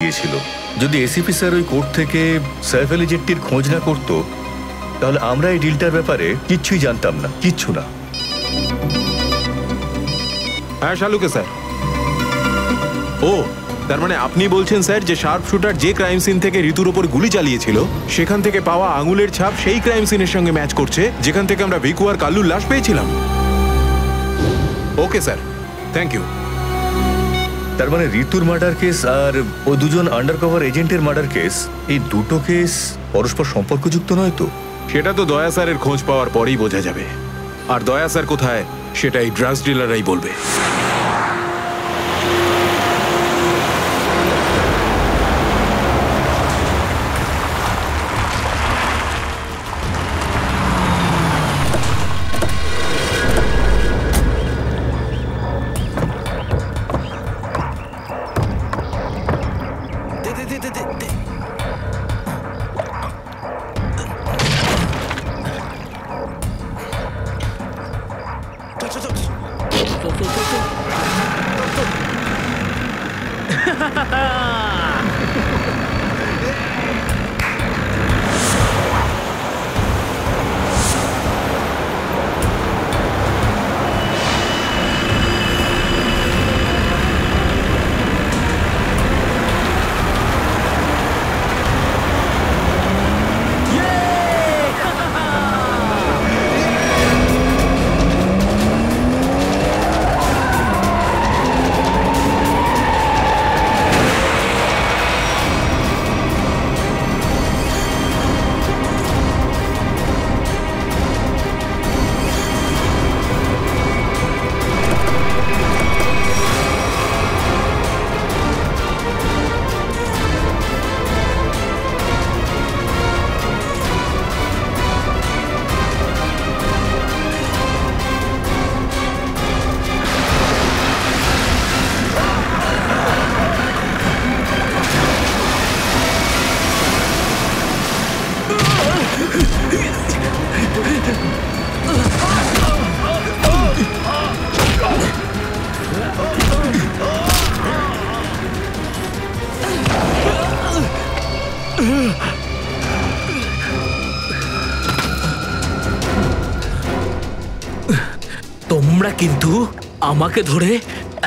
গিয়েছিল। যদি ACP sir ওই কোর্ট থেকে সাইফ আলী জেট্টির খোঁজ না করতো তাহলে আমরা এই ডিলটার ব্যাপারে কিচ্ছুই জানতাম না, কিচ্ছু না। হ্যাঁ শালুকে স্যার। ও তার মানে আপনি বলছেন স্যার যে শার্প শুটার যে ক্রাইম সিন থেকে ঋতুর ওপর গুলি চালিয়েছিল সেখান থেকে পাওয়া আঙুলের ছাপ সেই ক্রাইম সিনের সঙ্গে ম্যাচ করছে যেখান থেকে আমরা ভিকু আর কাল্লুর লাশ পেয়েছিলাম। Okay sir, thank you. তার মানে ঋতুর মার্ডার কেস আর ও দুজন আন্ডারকভার এজেন্টের মার্ডার কেস, এই দুটো কেস পরস্পর সম্পর্কযুক্ত নয় তো? সেটা তো দয়া স্যারের খোঁজ পাওয়ার পরেই বোঝা যাবে। আর দয়া স্যার কোথায় সেটা এই ড্রাগস ডিলাররাই বলবে। তোমরা কিন্তু আমাকে ধরে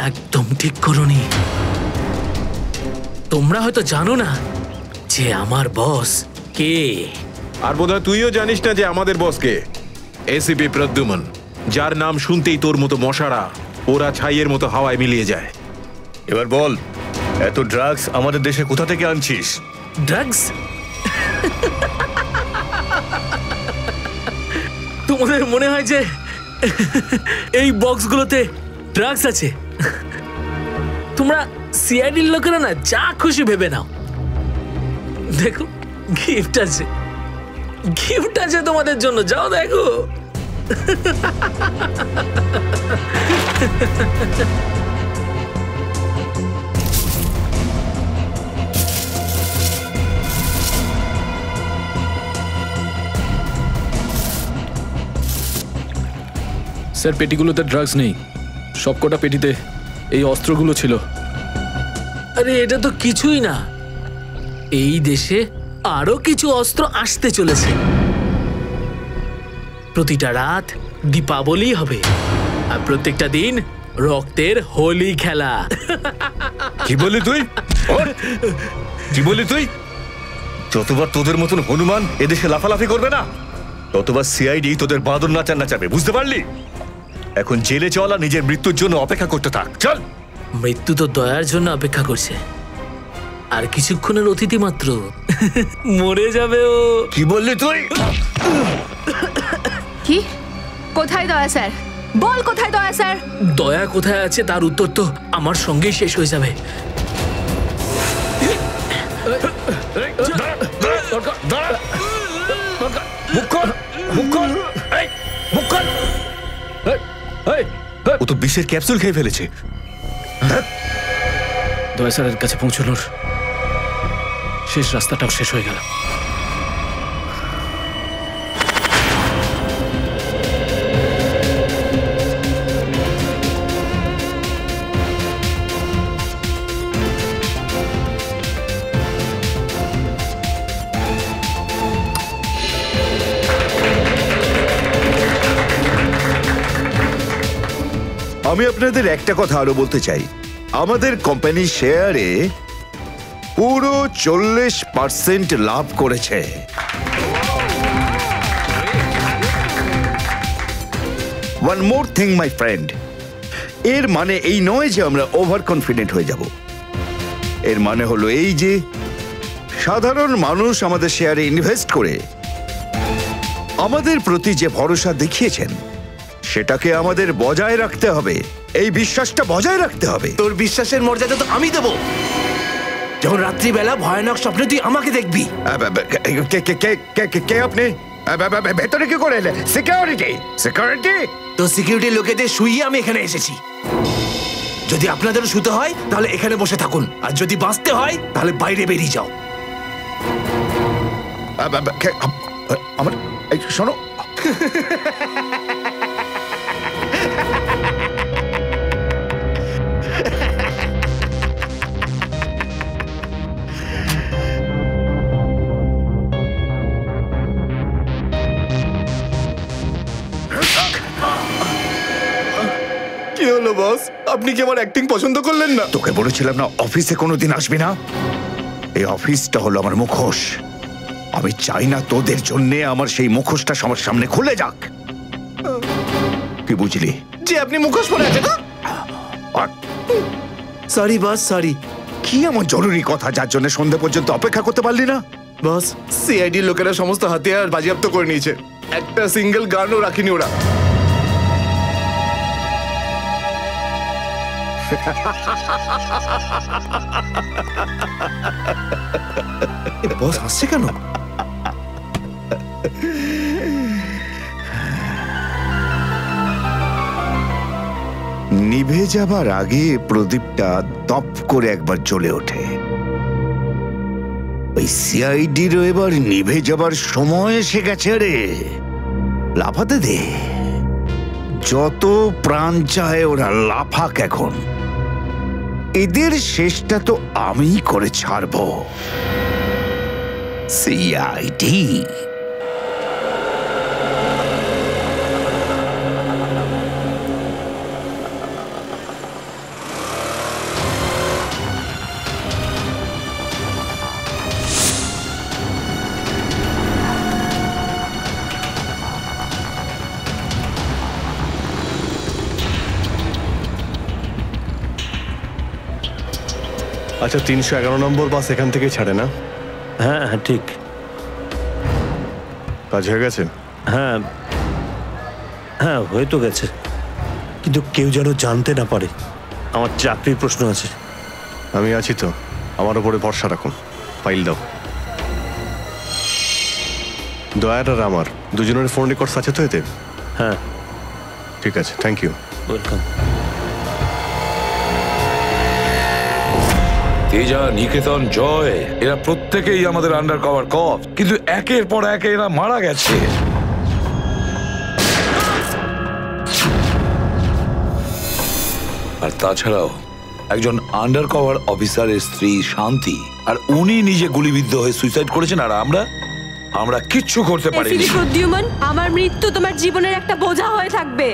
একদম ঠিক করোনি। তোমরা হয়তো জানো না যে আমার বস কে। আর বোধহয় তুইও জানিস না যে আমাদের বস কে। এসিপি প্রদ্যুমন, যার নাম শুনতেই তোর মতো মশারা ওরা ছাইয়ের মতো হাওয়ায় মিলিয়ে যায়। এবার বল, এত ড্রাগস আমাদের দেশে কোথা থেকে আনছিস? ড্রাগস? তোমাদের মনে হয় যে এই বক্সগুলোতে ড্রাগস আছে? তোমরা সিআইডির লোকেরা না যা খুশি ভেবে নাও। দেখো গিফট আছে, গিফট আছে তোমাদের জন্য, যাও দেখো। স্যার পেটিগুলোতে ড্রাগস নেই, সবকটা পেটিতে এই অস্ত্রগুলো ছিল। আরে এটা তো কিছুই না, এই দেশে আরো কিছু অস্ত্র আসতে চলেছে। প্রতিটা রাত দীপাবলি হবে আর প্রত্যেকটা দিন রক্তের হোলি খেলা। কি বললি তুই? কি বললি তুই? যতবার তোদের মতন হনুমান এদেশে লাফালাফি করবে না ততবার সিআইডি তোদের বাঁদর নাচাবে, বুঝতে পারলি? এখন জেলে চল আর নিজের মৃত্যুর জন্য অপেক্ষা করতে থাক। চল। মৃত্যু তো দয়ার জন্য অপেক্ষা করছে, আর কিছুক্ষণের অতিথি মাত্র মরে যাবে ও। কি বললি তুই? কি? কোথায় দয়া স্যার? বল কোথায় দয়া স্যার? দয়া কোথায় আছে তার উত্তর তো আমার সঙ্গেই শেষ হয়ে যাবে। ও তো বিষের ক্যাপসুল খেয়ে ফেলেছে। দয়া স্যারের কাছে পৌঁছানোর শেষ রাস্তাটাও শেষ হয়ে গেল। আমি আপনাদের একটা কথা আরো বলতে চাই, আমাদের কোম্পানির শেয়ারে পুরো 40% লাভ করেছে। One more thing my friend, এর মানে এই নয় যে আমরা ওভার কনফিডেন্ট হয়ে যাব। এর মানে হলো এই যে সাধারণ মানুষ আমাদের শেয়ারে ইনভেস্ট করে আমাদের প্রতি যে ভরসা দেখিয়েছেন সেটাকে আমাদের বজায় রাখতে হবে। এই বিশ্বাসটা বজায় রাখতে হবে। তোর বিশ্বাসের মর্যাদা তো আমি দেবো যখন রাত্রিবেলা ভয়ানক স্বপ্নে তুই আমাকে দেখবি। কে আপনি? ভেতরে কি করে এলেন? সিকিউরিটি? সিকিউরিটি? তো সিকিউরিটি লোকেদের শুইয়ে আমি এখানে এসেছি। যদি আপনাদেরও শুতে হয় তাহলে এখানে বসে থাকুন, আর যদি বাঁচতে হয় তাহলে বাইরে বেরিয়ে যাও। আমার শোনো, কি হলো বস, আপনি কি আমার অ্যাক্টিং পছন্দ করলেন না? তোকে বলেছিলাম না অফিসে কোনোদিন আসবি না? এই অফিসটা হলো আমার মুখোশ। আমি চাই না তোদের জন্য আমার সেই মুখোশটা সবার সামনে খুলে যাক। কি বুঝলি? যে আপনি মুখোশ পরে আছেন। Sorry boss, sorry. কি এমন জরুরি কথা যার জন্য সন্ধ্যে পর্যন্ত অপেক্ষা করতে পারলি না? বস, সিআইডি লোকেরা সমস্ত হাতিয়ার বাজেয়াপ্ত করে নিয়েছে, একটা সিঙ্গেল গানও রাখিনি ওরা। বস হাসছে কেন? নিভে যাবার আগে প্রদীপটা দপ করে একবার জ্বলে ওঠে। ওই সিআইডিরও এবার নিভে যাবার সময় এসে গেছে রে। লাফাতে দে, যত প্রাণ চায় ওরা লাফাক এখন। এদের শেষটা তো আমি করে ছাড়বো। সিআইডি আচ্ছা, 311 নম্বর বাস এখান থেকে ছাড়ে না? হ্যাঁ হ্যাঁ ঠিক। কাজ হয়ে গেছে? হ্যাঁ হ্যাঁ হয়ে তো গেছে, কিন্তু কেউ যেন জানতে না পারে। আমার চাকরির প্রশ্ন আছে। আমি আছি তো, আমার উপরে ভরসা রাখুন। ফাইল দাও। দয়ার আর আমার দুজনের ফোন রেকর্ডস আছে তো এতে? হ্যাঁ ঠিক আছে, থ্যাংক ইউ। ওয়েলকাম। তেজা, নিকেতন, জয়, এরা প্রত্যেকেই আমাদের আন্ডার কভার কপ, কিন্তু একের পর এক এরা মারা গেছে। আর তাছাড়াও একজন আন্ডার কভার অফিসারের স্ত্রী শান্তি, আর উনি নিজে গুলিবিদ্ধ হয়ে সুইসাইড করেছেন, আর আমরা কিচ্ছু করতে পারিনি। প্রদ্যুম্ন, আমার মৃত্যু তোমার জীবনের একটা বোঝা হয়ে থাকবে।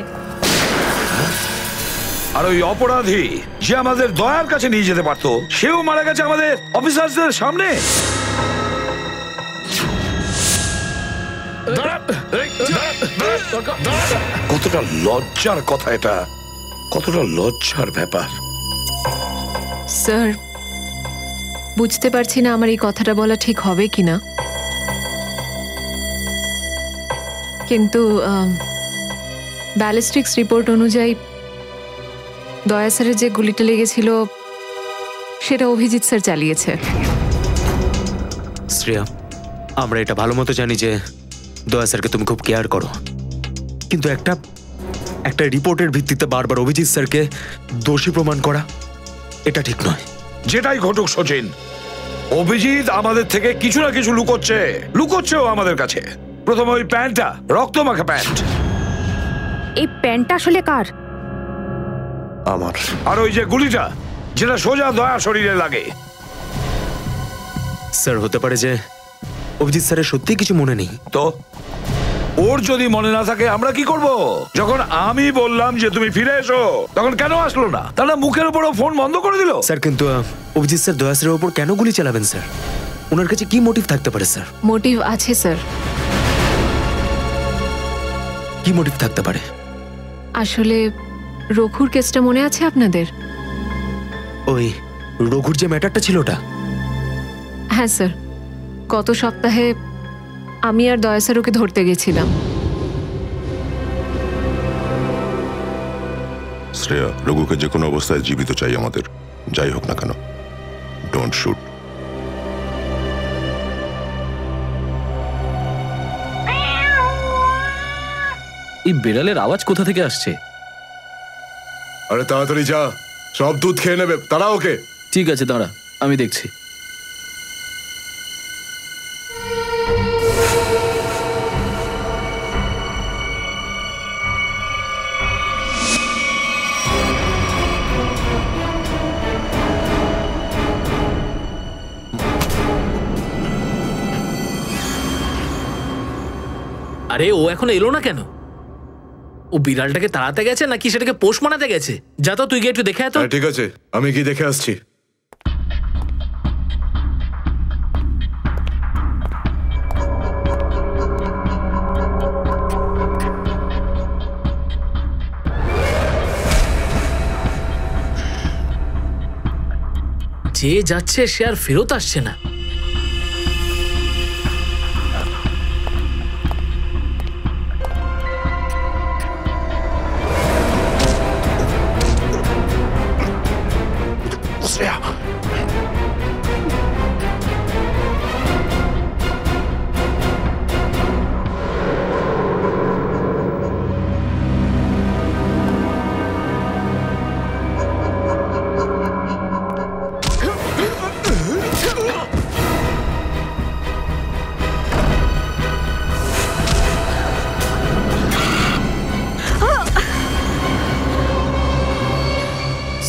আর ওই অপরাধী যে আমাদের দয়ার কাছে নিয়ে যেতে পারতো, সেও মারা গেছে আমাদের অফিসারদের সামনে। কতটা লজ্জার কথা এটা, কতটা লজ্জার ব্যাপার। স্যার, বুঝতে পারছি না আমার এই কথাটা বলা ঠিক হবে কিনা, কিন্তু ব্যালিস্টিক্স রিপোর্ট অনুযায়ী দয়া স্যারের যে গুলিটা লেগেছিল সেটা অভিজিৎ স্যার চালিয়েছে। শ্রেয়া, আমরা এটা ভালো মতো জানি যে দয়া স্যারকে তুমি খুব কেয়ার করো, কিন্তু একটা রিপোর্টের ভিত্তিতে বারবার অভিজিৎ স্যারকে দোষী প্রমাণ করা এটা ঠিক নয়। যেটাই ঘটুক সচিন, অভিজিৎ আমাদের থেকে কিছু না কিছু লুকোচ্ছেও আমাদের কাছে। প্রথমে ওই প্যান্টটা, রক্তমাখা প্যান্ট। এই প্যান্টটা আসলে কার? আমার। আর ওই যে গুলিটা, যেটা সোজা দয়া শরীরে লাগে। স্যার, হতে পারে যে অভিজিৎ স্যারের সত্যি কিছু মনে নেই। তো ওর যদি মনে না থাকে আমরা কি করব? যখন আমি বললাম যে তুমি ফিরে এসো, তখন কেন আসলো না? তাহলে মুখের উপরও ফোন বন্ধ করে দিল। স্যার কিন্তু অভিজিৎ স্যার দয়া স্যারের উপর কেন গুলি চালাবেন স্যার? ওনার কাছে কি মোটিভ থাকতে পারে স্যার? মোটিভ আছে স্যার। কি মোটিভ থাকতে পারে? আসলে রঘুর কেসটা মনে আছে আপনাদের? ওই রঘুর যে ম্যাটারটা ছিল ওটা? হ্যাঁ স্যার, গত সপ্তাহে আমি আর দয়া স্যার ওকে ধরতে গেছিলাম। শ্রেয়া, রঘুকে যে কোনো অবস্থায় জীবিত চাই আমাদের, যাই হোক না কেন। Don't shoot. এই বিড়ালের আওয়াজ কোথা থেকে আসছে? আরে তাড়াতাড়ি যা, সব দুধ খেয়ে নেবে, তারা ওকে। ঠিক আছে, দাঁড়া, আমি দেখছি। আরে ও এখন এলো না কেন? ও বিড়ালটাকে তাড়াতে গেছে নাকি সেটাকে পোষ মানাতে গেছে? যা তো, তুই গিয়ে একটু দেখে আয় তো। ঠিক আছে, আমি কি দেখে আসছি। যে যাচ্ছে সে আর ফেরত আসছে না।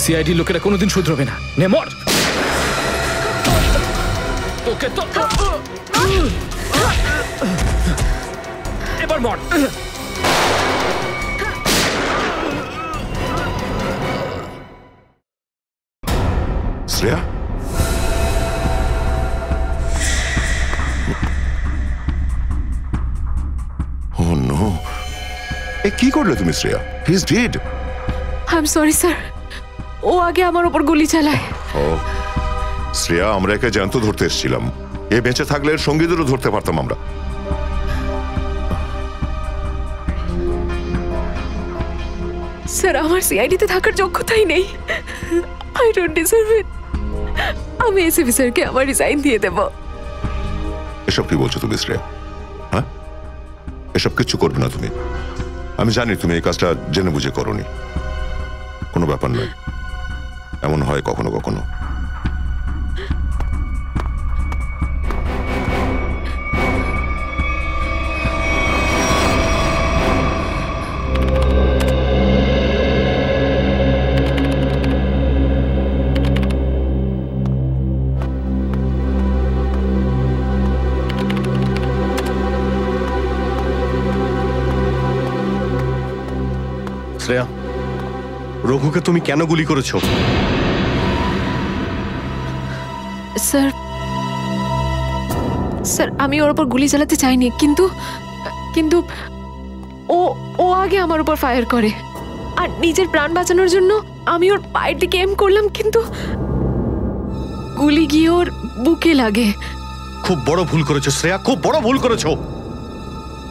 সিআইডি লোকেরা কোনোদিন শুধরবে না। নে মর। তোকে তো এবার মর। শ্রেয়া, ও নো, এ কি করলে তুমি Shreya? He is dead. I am sorry sir, ও আগে আমার উপর গুলি চালায়। ও শ্রেয়া, আমরা একে জ্যান্ত ধরতে এসেছিলাম। এ বেঁচে থাকলে এর সঙ্গীদেরও ধরতে পারতাম আমরা। স্যার, আমার সিআইডিতে থাকার যোগ্যতাই নেই। আই ডোন্ট ডিজার্ভ ইট। আমি এসিপি স্যারকে আমার রিজাইন দিয়ে দেব। এসব কি বলছো তুমি শ্রেয়া? হ্যাঁ, এসব কিচ্ছু করবে না তুমি। আমি জানি তুমি এই কাজটা জেনে বুঝে করোনি। কোনো ব্যাপার নয়, এমন হয় কখনো কখনো। শ্রেয়া, রঘুকে তুমি কেন গুলি করেছো? স্যার, স্যার আমি ওর উপর গুলি চালাতে চাইনি, কিন্তু কিন্তু ও ও আগে আমার উপর ফায়ার করে আর নিজের প্রাণ বাঁচানোর জন্য আমি ওর পায়ের দিকে এম করলাম, কিন্তু গুলি গিয়ে ওর বুকে লাগে। খুব বড় ভুল করেছো শ্রেয়া, খুব বড় ভুল করেছো।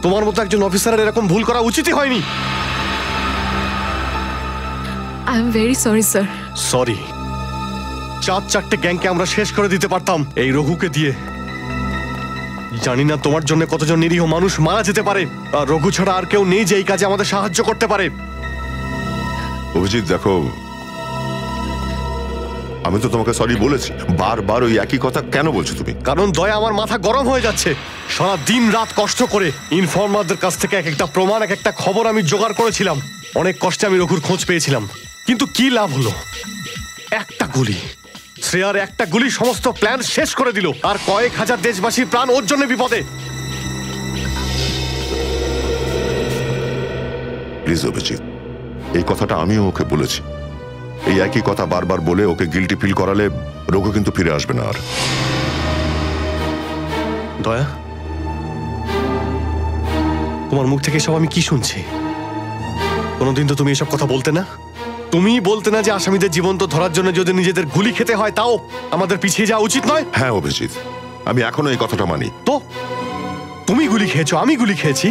তোমার মতো একজন অফিসারের এরকম ভুল করা উচিতই হয়নি। I am very sorry sir. Sorry? 4-4টে গ্যাংকে আমরা শেষ করে দিতে পারতাম এই রঘুকে দিয়ে। জানি না তোমার জন্য কতজন নিরীহ মানুষ মারা যেতে পারে, আর রঘু ছাড়া আর কেউ নেই যে এই কাজে আমাদের সাহায্য করতে পারে। অভিজিৎ দেখো, আমি তো তোমাকে সরি বলেছি, বারবার ওই একই কথা কেন বলছো তুমি? কারণ দয়া আমার মাথা গরম হয়ে যাচ্ছে। সারা দিন রাত কষ্ট করে ইনফর্মারদের কাছ থেকে এক একটা প্রমাণ, এক একটা খবর আমি জোগাড় করেছিলাম। অনেক কষ্টে আমি রঘুর খোঁজ পেয়েছিলাম, কিন্তু কি লাভ হলো? একটা গুলি, শ্রেয়ার একটা গুলি সমস্ত প্ল্যান শেষ করে দিল, আর কয়েক হাজার দেশবাসীর প্রাণ ওর জন্য বিপদে। প্লিজ অভিজিৎ, এই কথাটা আমিও ওকে বলেছি। এই একই কথা বারবার বলে ওকে গিল্টি ফিল করালে রঘু কিন্তু ফিরে আসবে না আর। দয়া, তোমার মুখ থেকে সব আমি কি শুনছি? কোনোদিন তো তুমি এসব কথা বলতে না। তুমি বলতে না যে আসামিদের জীবন্ত ধরার জন্য যদি নিজেদের গুলি খেতে হয় তাও আমাদের পিছিয়ে যাওয়া উচিত নয়? হ্যাঁ অভিজিৎ, আমি এখনো এই কথাটা মানি। তো তুমি গুলি খেয়েছো, আমি গুলি খেয়েছি।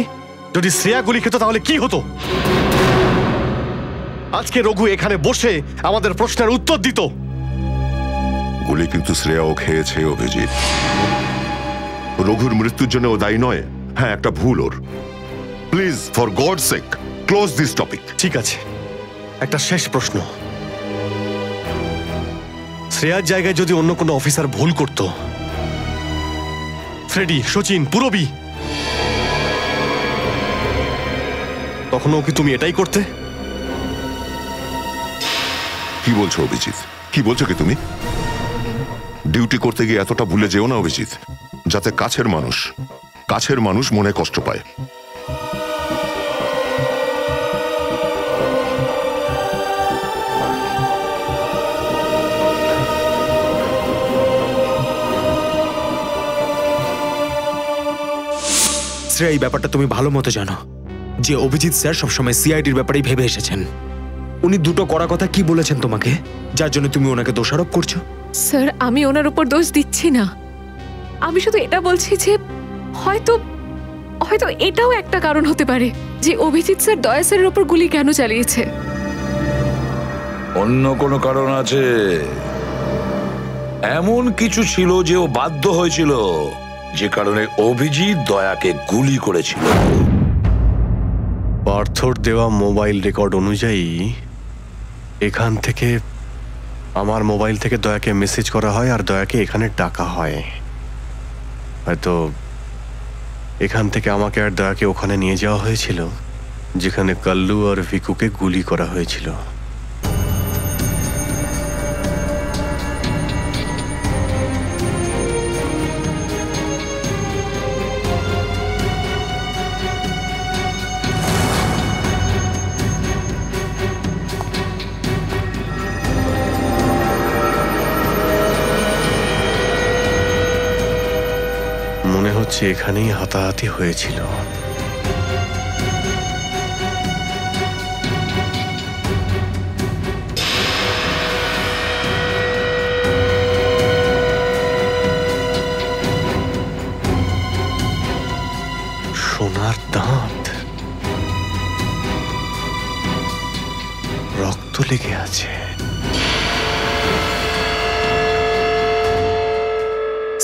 যদি শ্রেয়া গুলি খেত তাহলে কি হতো? আজকে রঘু এখানে বসে আমাদের প্রশ্নের উত্তর দিত। গুলি কিন্তু শ্রেয়াও খেয়েছে অভিজিৎ। রঘুর মৃত্যুর জন্য ও দায়ী নয়। হ্যাঁ, একটা ভুল ওর। Please, for God sake, close this topic. ঠিক আছে, একটা শেষ প্রশ্ন। শ্রেয়ার জায়গায় যদি অন্য কোনো অফিসার ভুল করত, ফ্রেডি, সচিন, পুরবী, তখনও কি তুমি এটাই করতে? কি বলছো অভিজিৎ? কি বলছো কি তুমি? ডিউটি করতে গিয়ে এতটা ভুলে যেও না অভিজিৎ, যাতে কাছের মানুষ মনে কষ্ট পায়। শ্রেয়া, এই ব্যাপারটা তুমি ভালো মতো জানো যে অভিজিৎ স্যার সবসময় সিআইডির ব্যাপারেই ভেবে এসেছেন। উনি দুটো কড়া কথা কি বলেছেন তোমাকে, যার জন্য তুমি ওনাকে দোষারোপ করছো? স্যার, আমি ওনার উপর দোষ দিচ্ছি না। আমি শুধু এটা বলছি যে হয়তো হয়তো এটাও একটা কারণ হতে পারে যে অভিজিৎ স্যার দয়া স্যারের উপর গুলি কেন চালিয়েছে। অন্য কোনো কারণ আছে? এমন কিছু ছিল যে ও বাধ্য হয়েছিল, যে কারণে অভিজিৎ দয়াকে গুলি করেছিল। পার্থর দেওয়া মোবাইল রেকর্ড অনুযায়ী এখান থেকে আমার মোবাইল থেকে দয়াকে মেসেজ করা হয় আর দয়াকে এখানে ডাকা হয়। হয়তো এখান থেকে আমাকে আর দয়াকে ওখানে নিয়ে যাওয়া হয়েছিল যেখানে কাল্লু আর ভিকুকে গুলি করা হয়েছিল। মনে হচ্ছে এখানেই হাতাহাতি হয়েছিল। সোনার দাঁত, রক্ত লেগে আছে।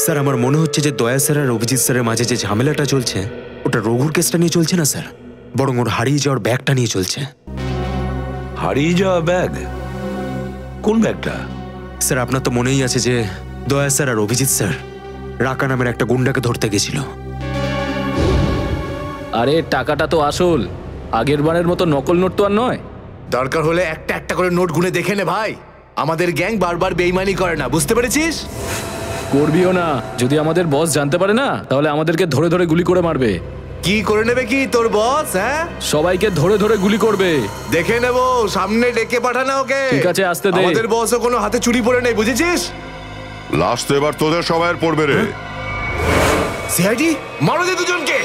স্যার, আমার মনে হচ্ছে যে দয়া স্যার আর অভিজিৎ স্যারের মাঝে যে ঝামেলাটা চলছে ওটা রঘুর কেসটা নিয়ে চলছে না স্যার, বরং ওর হারিয়ে যাওয়ার ব্যাগটা নিয়ে চলছে। হারিয়ে যাওয়া ব্যাগ? কোন ব্যাগটা? স্যার, আপনার তো মনেই আছে যে দয়া স্যার আর অভিজিৎ স্যার রাকা নামের একটা গুন্ডাকে ধরতে গেছিল। আরে টাকাটা তো আসল, আগের বারের মতো নকল নোট তো আর নয়। দরকার হলে একটা একটা করে নোট গুনে দেখে নে ভাই। আমাদের গ্যাং বারবার বেইমানি করে না, বুঝতে পেরেছিস? করবিও না। যদি আমাদের বস জানতে পারে না তাহলে আমাদেরকে ধরে ধরে গুলি করে মারবে। কি করে নেবে কি তোর বস? হ্যাঁ, সবাইকে ধরে ধরে গুলি করবে। দেখে নেব, সামনে ডেকে পাঠানা ওকে। ঠিক আছে, আসতে দে। আমাদের বসও কোনো হাতে চুরি পড়ে নেই, বুঝেছিস? লাস্ট তো এবার তোদের সবাইয়ের পড়বে রে। সিআইডি মারো দে দুজনকে।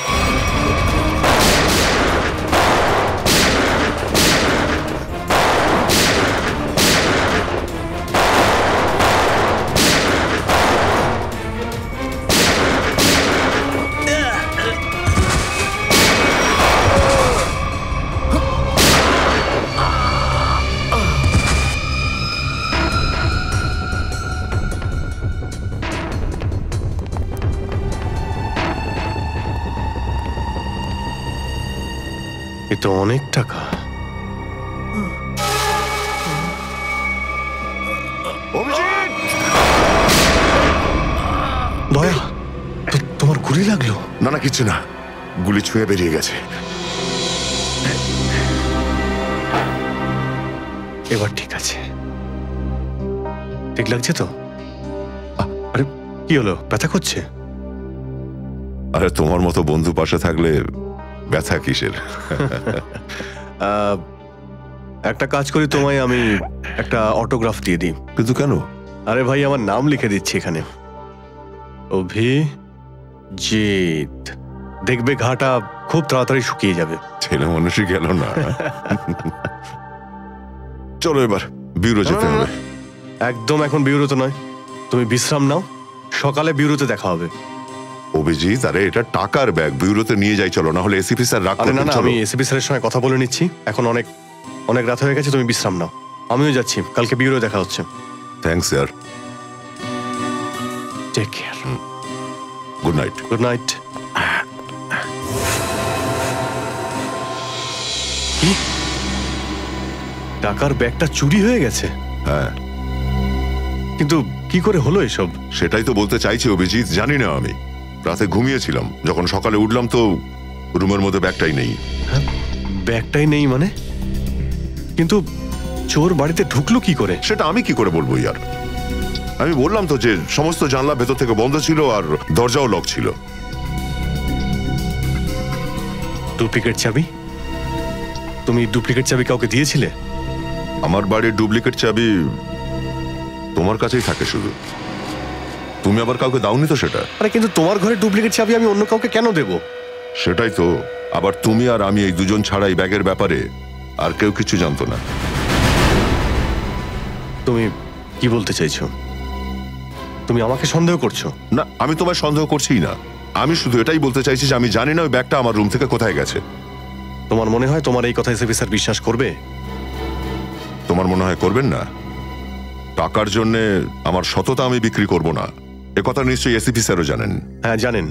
এ তো অনেক টাকা। দয়া, তোমার গুলি লাগলো? না না, কিছু না, গুলি ছুঁয়ে বেরিয়ে গেছে। এবার ঠিক আছে, ঠিক লাগছে তো? আরে কি হলো, ব্যথা করছে? আরে তোমার মতো বন্ধু পাশে থাকলে ব্যথা কিসের? একটা কাজ করি, তোমায় আমি একটা অটোগ্রাফ দিয়ে দিই। কিন্তু কেন? আরে ভাই, আমার নাম লিখে দিচ্ছি এখানে, অভিজিৎ। দেখবে ঘাটা খুব তাড়াতাড়ি শুকিয়ে যাবে। ছেলে মানুষই গেল না। চলো এবার বিউরো যেতে হবে। একদম এখন বিউরোতে নয়, তুমি বিশ্রাম নাও, সকালে বিউরোতে দেখা হবে। অভিজিৎ, আরে এটা টাকার ব্যাগ, বিউরোতে নিয়ে যাই চলো, না হলে এসিপি স্যার রাগ করবেন। না, আমি এসিপি স্যারের সঙ্গে কথা বলে নিচ্ছি, এখন অনেক অনেক রাত হয়ে গেছে, তুমি বিশ্রাম নাও। আমিও যাচ্ছি, কালকে বিউরো দেখা হচ্ছে। Thanks sir. Take care. Good night. Good night. কি? টাকার ব্যাগটা চুরি হয়ে গেছে? হ্যাঁ। কিন্তু কি করে হলো এসব? সেটাই তো বলতে চাইছি অভিজিৎ, জানি না। আমি রাতে ঘুমিয়েছিলাম, যখন সকালে উঠলাম তো রুমের মধ্যে ব্যাগটাই নেই। ব্যাগটাই নেই মানে? কিন্তু চোর বাড়িতে ঢুকলো কি করে? সেটা আমি কি করে বলবো ইয়ার? আমি বললাম তো যে সমস্ত জানলা ভেতর থেকে বন্ধ ছিল আর দরজাও লক ছিল। ডুপ্লিকেট চাবি? তুমি ডুপ্লিকেট চাবি কাউকে দিয়েছিলে? আমার বাড়ির ডুপ্লিকেট চাবি তোমার কাছেই থাকে শুধু, তুমি আবার কাউকে দাওনি তো সেটা। আরে কিন্তু তোমার ঘরের ডুপ্লিকেট চাবি আমি অন্য কাউকে কেন দেব? সেটাই তো, আবার তুমি আর আমি এই দুজন ছাড়া এই ব্যাগের ব্যাপারে আর কেউ কিছু জানতো না। তুমি কি বলতে চাইছো? তুমি আমাকে সন্দেহ করছো? না, আমি তোমায় সন্দেহ করছি না, আমি শুধু এটাই বলতে চাইছি যে আমি জানি না ওই ব্যাগটা আমার রুম থেকে কোথায় গেছে। তোমার মনে হয় তোমার এই কথা এসপি স্যার বিশ্বাস করবে? তোমার মনে হয় করবেন না? টাকার জন্য আমার সততা আমি বিক্রি করব না, এ কথা নিশ্চয়ই এসপি স্যারও জানেন। হ্যাঁ জানেন,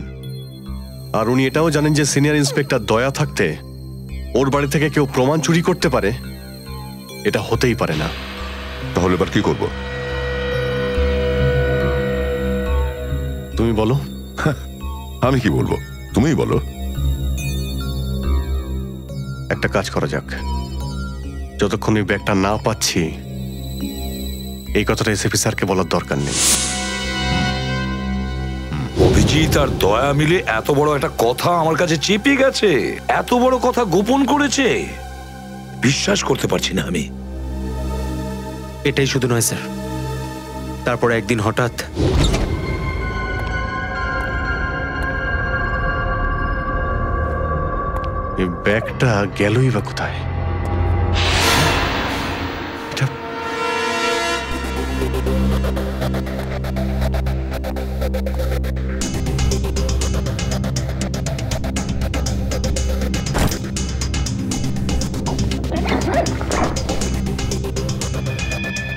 আর উনি এটাও জানেন যে সিনিয়র ইন্সপেক্টর দয়া থাকতে ওর বাড়ি থেকে কেউ প্রমাণ চুরি করতে পারে, এটা হতেই পারে না। তাহলে এবার কি করব? তুমি বলো। আমি কি বলবো, তুমিই বলো। একটা কাজ করা যাক, যতক্ষণ এই ব্যাগটা না পাচ্ছি এই কথাটা এসপি স্যারকে বলার দরকার নেই। অভিজিৎ আর দয়া মিলে এত বড় একটা কথা আমার কাছে চেপে গেছে, এত বড় কথা গোপন করেছে, বিশ্বাস করতে পারছি না আমি। এটাই শুধু নয় স্যার, তারপর একদিন হঠাৎ এই ব্যাগটা গেলই বা কোথায়?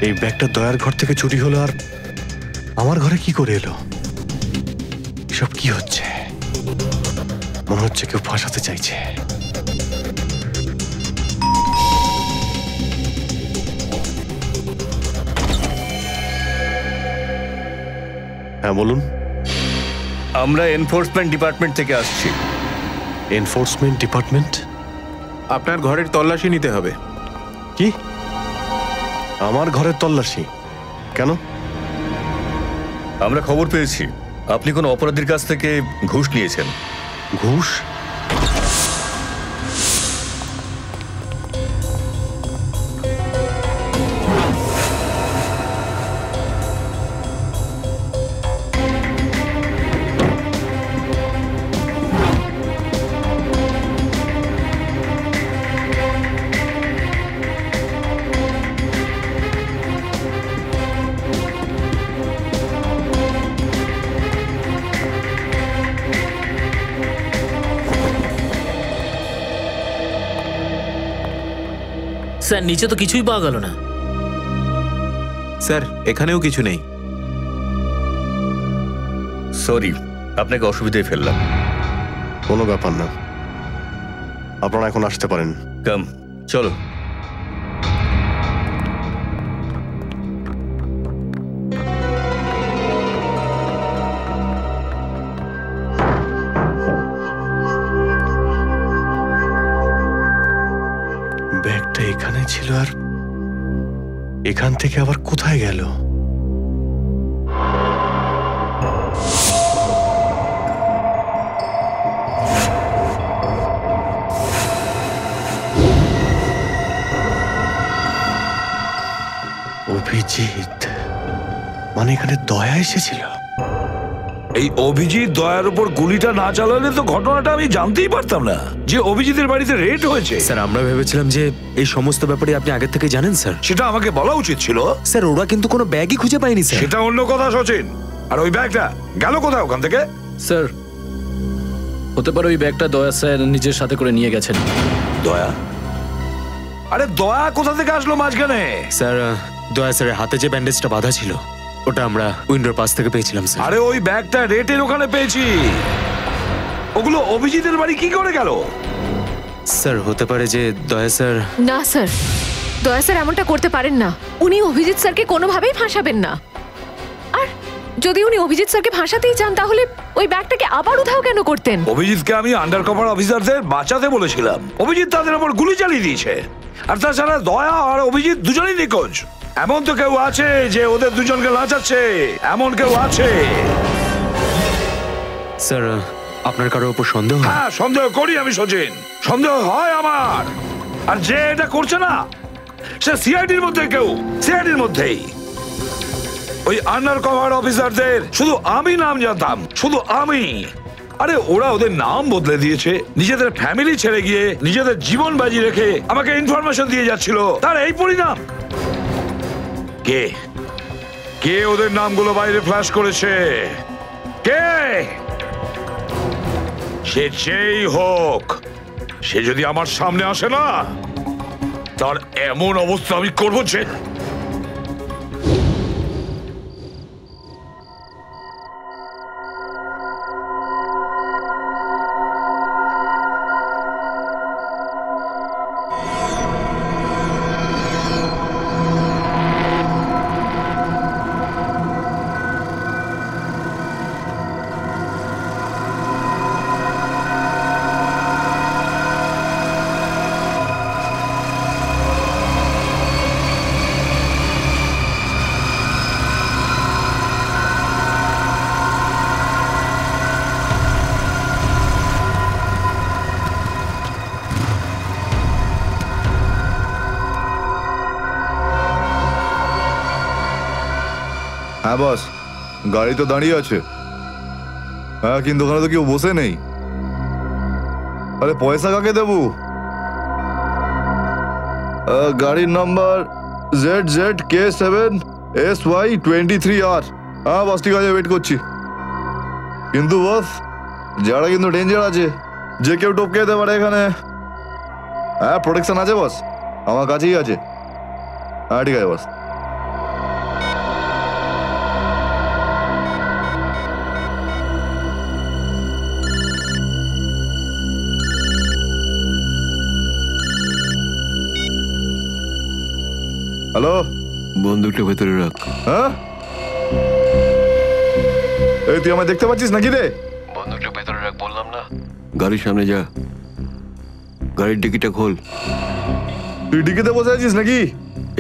এই ব্যাগটা দয়ার ঘর থেকে চুরি হলো, আর আমার ঘরে কি করে এলো? এসব কি হচ্ছে? মনে হচ্ছে কেউ ফাঁসাতে চাইছে। হ্যাঁ বলুন। আমরা এনফোর্সমেন্ট ডিপার্টমেন্ট থেকে আসছি। Enforcement department? আপনার ঘরের তল্লাশি নিতে হবে। কি? আমার ঘরের তল্লাশি কেন? আমরা খবর পেয়েছি আপনি কোনো অপরাধীর কাছ থেকে ঘুষ নিয়েছেন। ঘুষ? স্যার নিচে তো কিছুই পাওয়া গেল না। স্যার এখানেও কিছু নেই। সরি, আপনাকে অসুবিধায় ফেললাম। কোনো ব্যাপার না, আপনারা এখন আসতে পারেন। কাম, চলো। ব্যাগটা এখানে ছিল, আর এখান থেকে আবার কোথায় গেল? অভিজিৎ, মানে এখানে দয়া এসেছিল? এই অভিজিৎ দয়ার উপর গুলিটা না চালালে তো ঘটনাটা আমি জানতেই পারতাম না যে অভিজিতের বাড়িতে রেড হয়েছে। স্যার আমরা ভেবেছিলাম যে এই সমস্ত ব্যাপারে আপনি আগে থেকে জানেন স্যার। সেটা আমাকে বলা উচিত ছিল। স্যার ওরা কিন্তু কোনো ব্যাগই খুঁজে পায়নি স্যার। সেটা অন্য কথা সচিন। আর ওই ব্যাগটা গেল কোথায় ওখান থেকে? স্যার হতে পারে ওই ব্যাগটা দয়া স্যার নিজের সাথে করে নিয়ে গেছেন। দয়া? আরে দয়া কোথা থেকে আসলো মাঝখানে? স্যার দয়া স্যারের হাতে যে ব্যান্ডেজটা বাঁধা ছিল ওটা আমরা উইন্ডোর পাশ থেকে পেয়েছিলাম স্যার। আরে ওই ব্যাগটা রেটের ওখানে পেয়েছি। ওগুলো অভিজিতের বাড়ি কি করে গেল? স্যার হতে পারে যে দয়া স্যার। না স্যার, দয়া স্যার এমনটা করতে পারেন না। উনি অভিজিৎ স্যারকে কোনোভাবেই ফাঁসাবেন না। আর যদি উনি অভিজিৎ স্যারকে ফাঁসাতেই চান তাহলে ওই ব্যাগটাকে আবার উধাও কেন করতেন? অভিজিৎকে আমি আন্ডার কভার অফিসারদের বাঁচাতে বলেছিলাম। অভিজিৎ তাদের উপর গুলি চালিয়ে দিয়েছে। আর তাছাড়া দয়া আর অভিজিৎ দুজনেই নিখোঁজ। এমন তো কেউ আছে যে ওদের দুজনকে লাচাচ্ছে, এমন কেউ আছে? স্যার আপনার কারোর উপর সন্দেহ? হ্যাঁ সন্দেহ করি আমি সচিন, সন্দেহ হয় আমার। আর যে এটা করছে না সে সিআইডির মধ্যে কেউ, সিআইডির মধ্যেই। ওই আন্ডার কভার অফিসারদের শুধু আমি নাম জানতাম, শুধু আমি। আরে ওরা ওদের নাম বদলে দিয়েছে, নিজেদের ফ্যামিলি ছেড়ে গিয়ে নিজেদের জীবন বাজি রেখে আমাকে ইনফরমেশন দিয়ে যাচ্ছিল। তার এই পরিণাম। কে কে ওদের নামগুলো বাইরে ফ্ল্যাশ করেছে? কে? সে যেই হোক, সে যদি আমার সামনে আসে না তার এমন অবস্থা আমি করবো যে। হ্যাঁ বস, গাড়ি তো দাঁড়িয়ে আছে। হ্যাঁ কিন্তু ওখানে তো কেউ বসে নেই। আরে পয়সা কাকে দেবো? গাড়ির নাম্বার ZZK7SY23R। হ্যাঁ বস ঠিক আছে, ওয়েট করছি। কিন্তু বস যারা কিন্তু ডেঞ্জার আছে, যে কেউ টপকে যেতে পারে এখানে। হ্যাঁ প্রোটেকশন আছে বস, আমার কাছেই আছে। হ্যাঁ ঠিক আছে বস। হ্যালো, বন্দুকটা ভেতরে রাখ। হ্যাঁ এই তুই আমায় দেখতে পাচ্ছিস নাকি রে? বন্দুকটা ভেতরে রাখ বললাম না। গাড়ির সামনে যা, গাড়ির ডিকিটা খোল। তুই ডিকিতে বসে আছিস নাকি?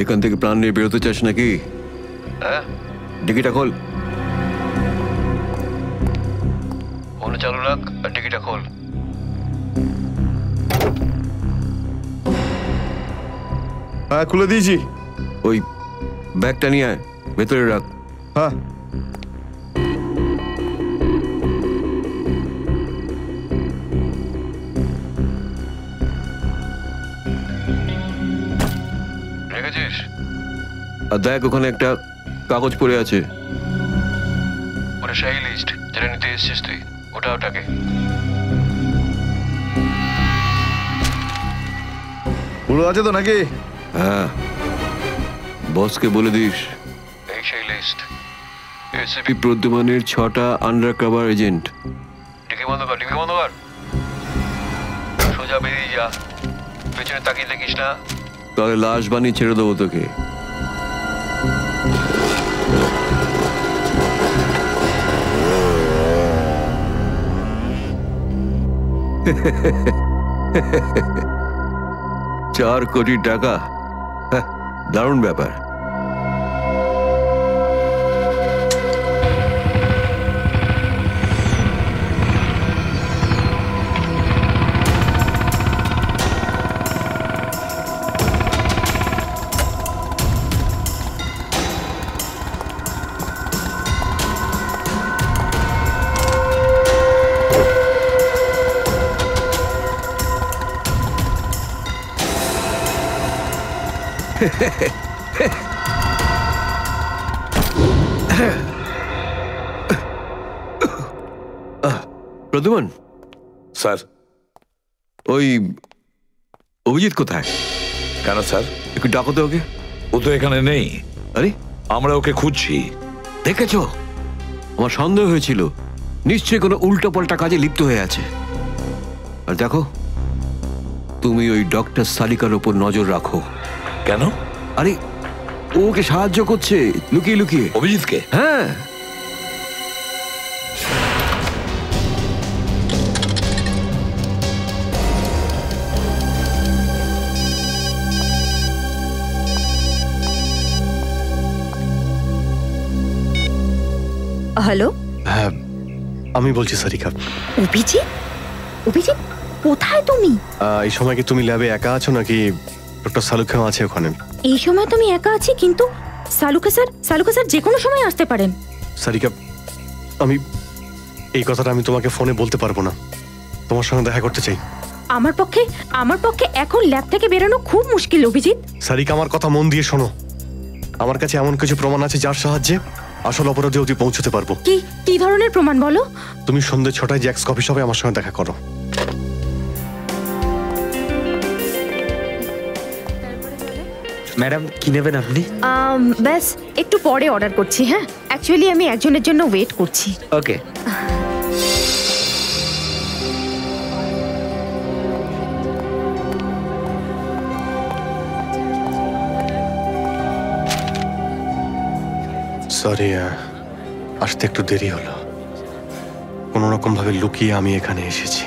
এখান থেকে প্রাণ নিয়ে বেরোতে চাস নাকি? হ্যাঁ ডিকিটা খোল। ফোন চালু রাখ আর ডিকিটা খোল। হ্যাঁ খুলে দিয়েছি। ওই ব্যাগটা নিয়ে আয়, ভেতরে রাখ। হ্যাঁ রেখেছিস? আর দেখ ওখানে একটা কাগজ পড়ে আছে, ওটা সেই লিস্ট যেটা নিতে এসেছিস তুই। ওটাকে পুরো আছে তো নাকি? হ্যাঁ বসকে বলে দিস এই সেই লিস্ট। এসিপি প্রদ্যুমানের 6টা আন্ডার কভার এজেন্ট। ডিকি বন্ধ কর, ডিকি বন্ধ কর। সোজা বেরিয়ে যা, পেছনে তাকিয়ে দেখিস না, তাহলে লাশ বানিয়ে ছেড়ে দেবো তোকে। $4 কোটি, দারুণ ব্যাপার। প্রদ্যুমান স্যার, ওই অভিজিৎ কোথায়? কেন স্যার? একটু ডাকো তো ওকে। ও তো এখানে নেই। আরে আমরা ওকে খুঁজছি। দেখেছো, আমার সন্দেহ হয়েছিল নিশ্চয়ই কোনো উল্টো পাল্টা কাজে লিপ্ত হয়ে আছে। আর দেখো, তুমি ওই ডক্টর সালিকার ওপর নজর রাখো। কেন? আরে ওকে সাহায্য করছে লুকিয়ে লুকিয়ে। অভিজিৎকে? হ্যাঁ। হ্যালো, হ্যাঁ আমি বলছি সারিকা। অভিজিৎ? অভিজিৎ কোথায় তুমি? এই সময় কি তুমি ল্যাবে একা আছো নাকি ডক্টর সালুখাও আছে ওখানে? এই সময় তো আমি একা আছি, কিন্তু সালুকা স্যার যে কোনো সময় আসতে পারেন। সারিকা, আমি এই কথাটা আমি তোমাকে ফোনে বলতে পারবো না। তোমার সঙ্গে দেখা করতে চাই। আমার পক্ষে এখন ল্যাব থেকে বেরোনো খুব মুশকিল অভিজিৎ। সারিকা, আমার কথা মন দিয়ে শোনো। আমার কাছে এমন কিছু প্রমাণ আছে যার সাহায্যে আসল অপরাধী অবধি পৌঁছতে পারবো। কি ধরনের প্রমাণ বলো? তুমি সন্ধ্যে 6টায় জ্যাক্স কফি শপে আমার সঙ্গে দেখা করো। ম্যাডাম কি নেবেন আপনি? ব্যাস একটু পরে অর্ডার করছি। হ্যাঁ, অ্যাকচুয়ালি আমি একজনের জন্য ওয়েট করছি। ওকে। সরি, আসতে একটু দেরি হলো। কোনো রকম ভাবে লুকিয়ে আমি এখানে এসেছি।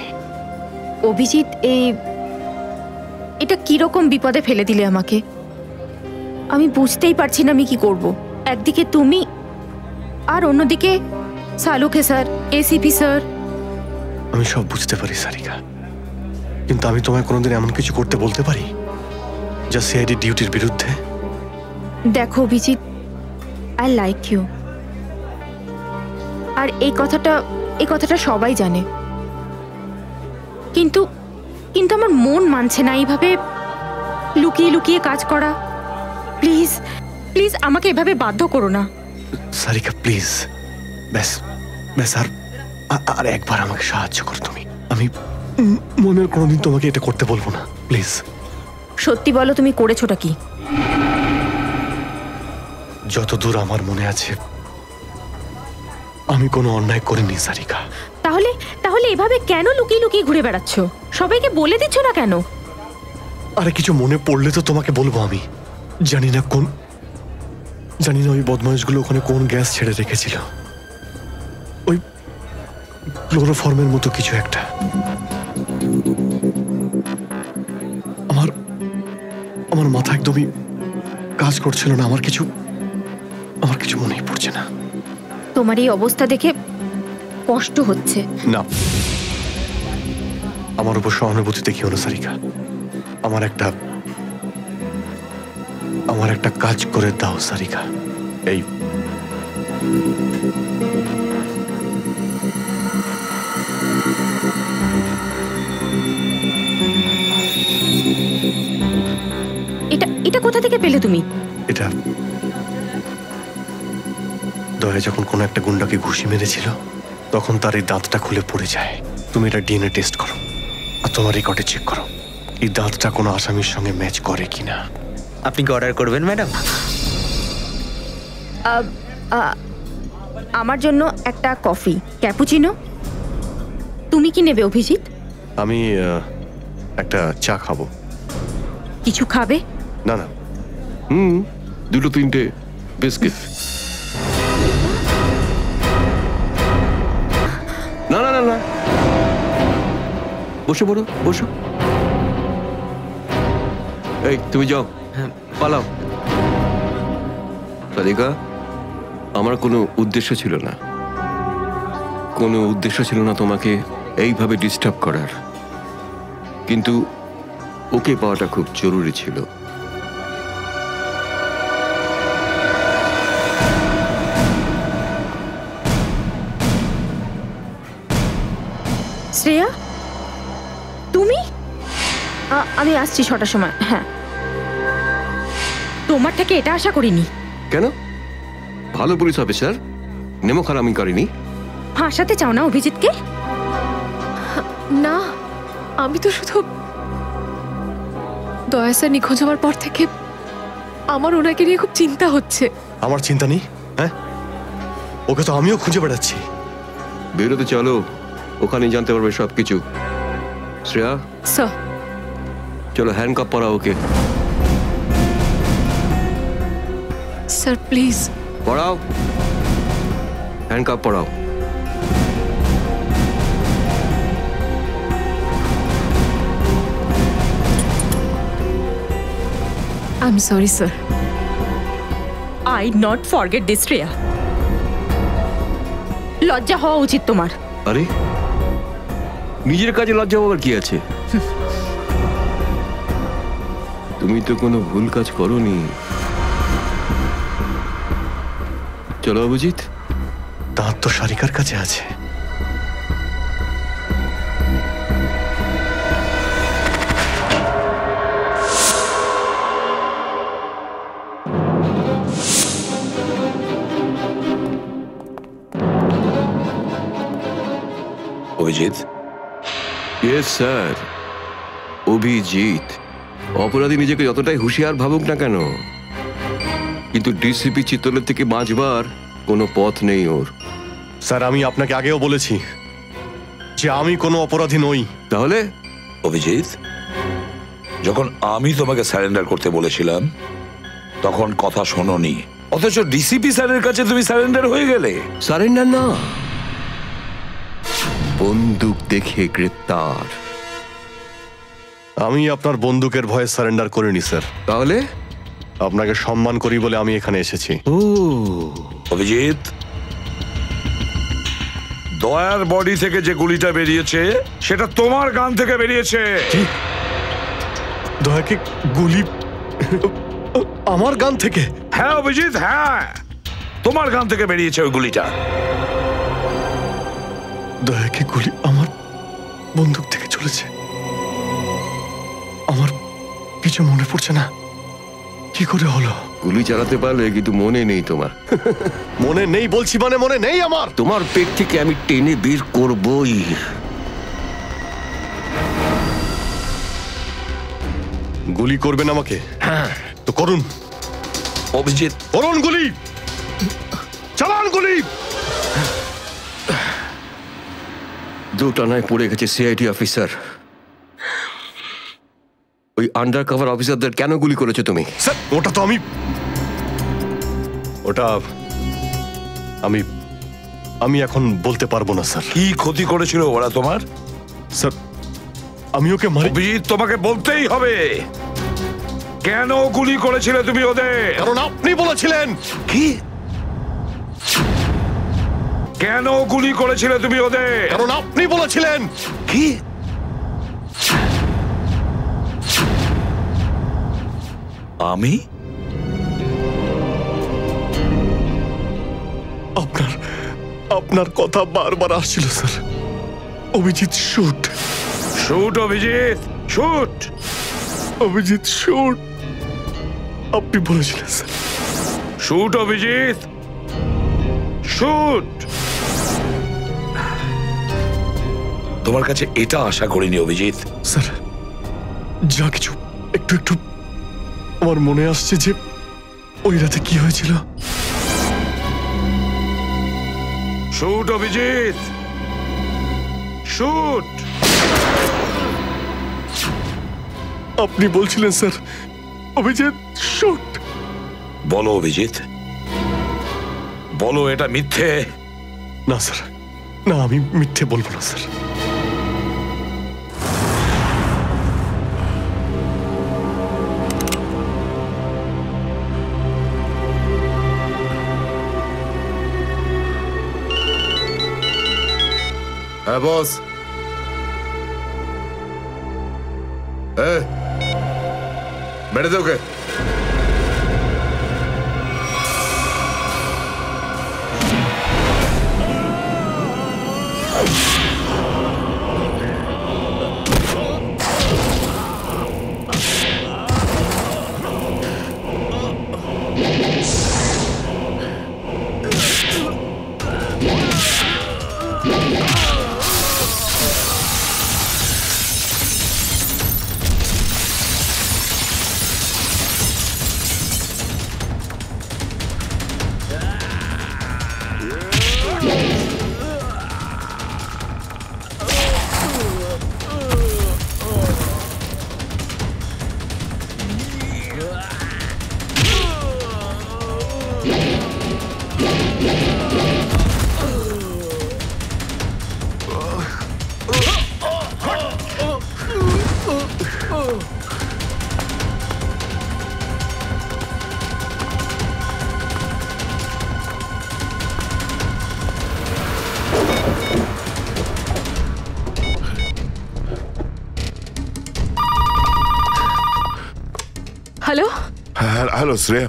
অভিজিৎ, এটা কিরকম বিপদে ফেলে দিলে আমাকে। আমি বুঝতেই পারছি না আমি কি করব। একদিকে তুমি আর অন্যদিকে সালুকে স্যার, এসিপি স্যার। আমি সব বুঝতে পারি সারিকা, কিন্তু আমি তোমায় কোনোদিন এমন কিছু করতে বলতে পারি যা সিআইডি ডিউটির বিরুদ্ধে? দেখো অভিজিৎ, আই লাইক ইউ, আর এই কথাটা সবাই জানে, কিন্তু আমার মন মানছে না এইভাবে লুকিয়ে লুকিয়ে কাজ করা। প্লিজ প্লিজ আমাকে এভাবে বাধ্য করো না। সারিকা প্লিজ, ব্যাস আর একবার আমাকে সাহায্য করো তুমি। আমি মনের কোনোদিন তোমাকে এটা করতে বলবো না, প্লিজ। সত্যি বলো, তুমি করেছোটা কি? যতদূর আমার মনে আছে আমি কোনো অন্যায় করিনি সারিকা। তাহলে এভাবে কেন লুকিয়ে লুকিয়ে ঘুরে বেড়াচ্ছ? সবাইকে বলে দিচ্ছ না কেন? আরে কিছু মনে পড়লে তো তোমাকে বলবো। আমি জানি না ওই বদমাইশগুলো ওখানে কোন গ্যাস ছেড়ে রেখেছিল। ওই ক্লোরোফর্মের মতো কিছু একটা। আমার মাথা একদমই কাজ করছিল না। আমার কিছু মনেই পড়ছে না। তোমার এই অবস্থা দেখে কষ্ট হচ্ছে। না, আমার উপর সহানুভূতি দেখিও না সারিকা। আমার একটা কাজ করে দাও সারিকা। এটা কোথা থেকে পেলে তুমি? এটা দয়া যখন কোনো একটা গুন্ডাকে ঘুষি মেরেছিল তখন তার এই দাঁতটা খুলে পড়ে যায়। তুমি এটা ডিএনএ টেস্ট করো আর তোমার রেকর্ডে চেক করো এই দাঁতটা কোনো আসামির সঙ্গে ম্যাচ করে কিনা। আপনি কি অর্ডার করবেন ম্যাডাম? আমার জন্য একটা কফি ক্যাপুচিনো। তুমি কি নেবে অভিজিৎ? আমি একটা চা খাবো। কিছু খাবে? না। দুটো তিনটে বিস্কিট। না, বসে পড়ো, বসো। এই তুমি যাও, পালাও। সারিকা, আমার কোনো উদ্দেশ্য ছিল না তোমাকে এইভাবে ডিস্টার্ব করার, কিন্তু ওকে পাওয়াটা খুব জরুরি ছিল। শ্রেয়া, তুমি? আমি আসছি 6টার সময়। হ্যাঁ, তোমার থেকে এটা আশা করিনি। কেন? ভালো পুলিশ অফিসার, নেমো খারামি করেনি। ফাঁসাতে চাও না অভিজিৎকে? না, আমি তো শুধু দয়া স্যার নিখোঁজ হওয়ার পর থেকে আমার ওনাকে নিয়ে খুব চিন্তা হচ্ছে। আমার চিন্তা নেই, হ্যাঁ? ওকে তো আমিও খুঁজে বেড়াচ্ছি। বেরোতে চলো, ওখানে জানতে পারবে সবকিছু। শ্রেয়া, স্যার। চলো হ্যান্ডকাপ পরাও ওকে। Sir please. পড়াও, হ্যান্ডকাপ পড়াও। I'm sorry, sir. I not forget this, Shreya. লজ্জা হওয়া উচিত তোমার। আরে, নিজের কাজে লজ্জা হওয়ার কি আছে? তুমি তো কোনো ভুল কাজ করোনি। চলো অভিজিৎ। দাঁত তো সারিকার কাছে আছে। অভিজিৎ? Yes sir, Abhijit. অপরাধী নিজেকে যতটাই হুঁশিয়ার ভাবুক না কেন, কিন্তু ডিসিপি চিত্তলের থেকে বাঁচবার কোনো পথ নেই ওর। স্যার, আমি আপনাকে আগেও বলেছি যে আমি কোনো অপরাধী নই। তাহলে? অভিজিৎ, যখন আমি তোমাকে সারেন্ডার করতে বলেছিলাম তখন কথা শোনোনি, অথচ ডিসিপি স্যারের কাছে তুমি সারেন্ডার হয়ে গেলে। সারেন্ডার না, বন্দুক দেখে গ্রেপ্তার। আমি আপনার বন্দুকের ভয়ে সারেন্ডার করিনি স্যার। তাহলে? আপনাকে সম্মান করি বলে আমি এখানে এসেছি। ও অভিজিৎ, দয়ার বডি থেকে যে গুলিটা বেরিয়েছে সেটা তোমার গান থেকে বেরিয়েছে। দয়াকে গুলি আমার গান থেকে? হ্যাঁ অভিজিৎ, হ্যাঁ, তোমার গান থেকে বেরিয়েছে ওই গুলিটা। দয়াকে গুলি আমার বন্দুক থেকে চলেছে? আমার কিছু মনে পড়ছে না, কি করে হলো? গুলি চালাতে পারলে, কিন্তু মনে নেই তোমার। মনে নেই বলছি মানে মনে নেই আমার। তোমার পেট থেকে আমি টেনে বের করবই। গুলি করবেন আমাকে? হ্যাঁ তো করুন অভিজিৎ, করুন গুলি, চালান গুলি। দুটানায় পড়ে গেছে সিআইডি অফিসার। ওই আন্ডার কভার অফিসারদের কেন গুলি করেছো তুমি? স্যার, ওটা তো আমি এখন বলতে পারবো না স্যার। কি ক্ষতি করেছিল ওরা তোমার? স্যার, আমি ওকে মারি। অভিজিৎ, তোমাকে বলতেই হবে কেন গুলি করেছিলে তুমি ওদের। কারণ আপনি বলেছিলেন। কি? কেন গুলি করেছিলে তুমি ওদের? কারণ আপনি বলেছিলেন। কি? আমি? আপনার কথা বারবার আসছিল sir. Abhijit shoot. Shoot Abhijit, shoot. Abhijit shoot, আপনি বলেছিলেন স্যার। Shoot Abhijit, shoot. তোমার কাছে এটা আশা করিনি অভিজিৎ। স্যার, যা কিছু একটু একটু আমার মনে আসছে যে ওই রাতে কি হয়েছিল। Shoot Abhijit, shoot. আপনি বলছিলেন স্যার অভিজিৎ শুট। বলো অভিজিৎ, বলো এটা মিথ্যে। না স্যার, না, আমি মিথ্যে বলবো না স্যার। হ্যাঁ বস। বেড়ে দে ওকে। হ্যালো শ্রেয়া।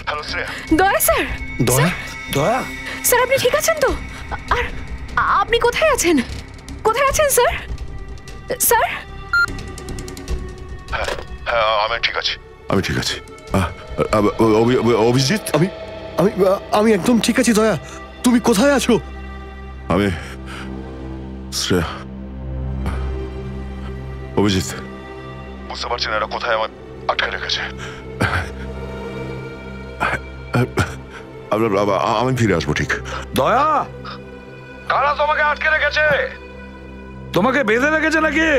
হ্যালো শ্রেয়া। দয়া স্যার। দয়া? দয়া? স্যার আপনি ঠিক আছেন তো? আর আপনি কোথায় আছেন? কোথায় আছেন স্যার? স্যার? হ্যাঁ আমি ঠিক আছি, আমি ঠিক আছি। অভিজিৎ? আমি আমি আমি একদম ঠিক আছি দয়া। তুমি কোথায় আছো? আমি শ্রেয়া। অভিজিৎ, বুঝতে পারছি না এরা কোথায় আমার আটকে রেখেছে। আমি ফিরে আসবো ঠিক। দয়া, কারা তোমাকে আটকে রেখেছে? তোমাকে বেঁধে রেখেছে নাকি?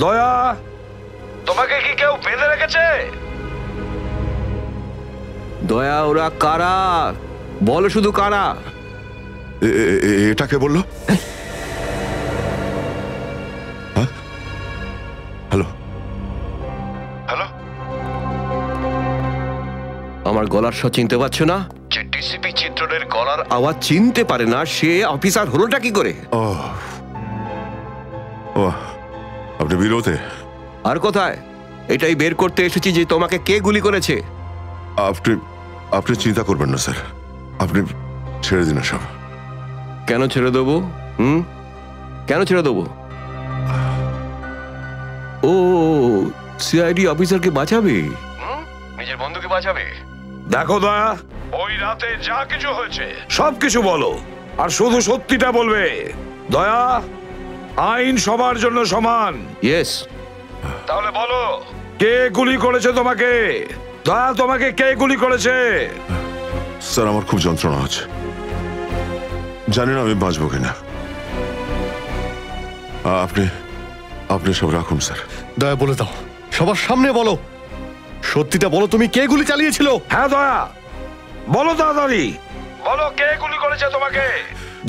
দয়া, তোমাকে কি কেউ বেঁধে রেখেছে? দয়া, ওরা কারা? বলো শুধু কারা। এটাকে বললো? হ্যালো হ্যালো, আমার গলার স্বর চিনতে পারছো না? যে ডিসিপি চিত্রনের গলার আওয়াজ চিনতে পারে না সে অফিসার হলোটা কি করে? ও আপনি বিরোধে? আর কোথায়? এটাই বের করতে এসেছি যে তোমাকে কে গুলি করেছে। আপনি আপনি চিন্তা করবেন না স্যার, আপনি ছেড়ে দিন সব। কেন ছেড়ে দেবো? কেন ছেড়ে দেবো? ও সিআইডি অফিসারকে বাঁচাবে, নিজের বন্ধুকে বাঁচাবে। দেখো দয়া, ওই রাতে যা কিছু হয়েছে সবকিছু বলো, আর শুধু সত্যিটা বলবে। দয়া, আইন সবার জন্য সমান। ইয়েস। তাহলে বলো, কে গুলি করেছে তোমাকে? দয়া, তোমাকে কে গুলি করেছে? স্যার আমার খুব যন্ত্রণা হচ্ছে, জানি না আমি বাঁচবো কিনা। আপনি আপনি সব রাখুন স্যার। দয়া বলে দাও, সবার সামনে বলো, সত্যিটা বলো, তুমি কে গুলি চালিয়েছিল? হ্যাঁ দয়া, বলো তাড়াতাড়ি, বলো কে গুলি করেছে তোমাকে?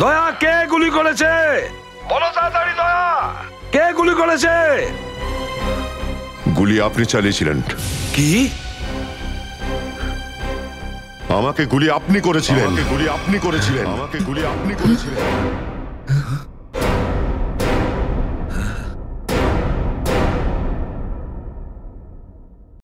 দয়া, কে গুলি করেছে? বলো তাড়াতাড়ি দয়া, কে গুলি করেছে? গুলি আপনি চালিয়েছিলেন। কি? আমাকে গুলি আপনি করেছিলেন। আমাকে গুলি আপনি করেছিলেন। আমাকে গুলি আপনি করেছিলেন।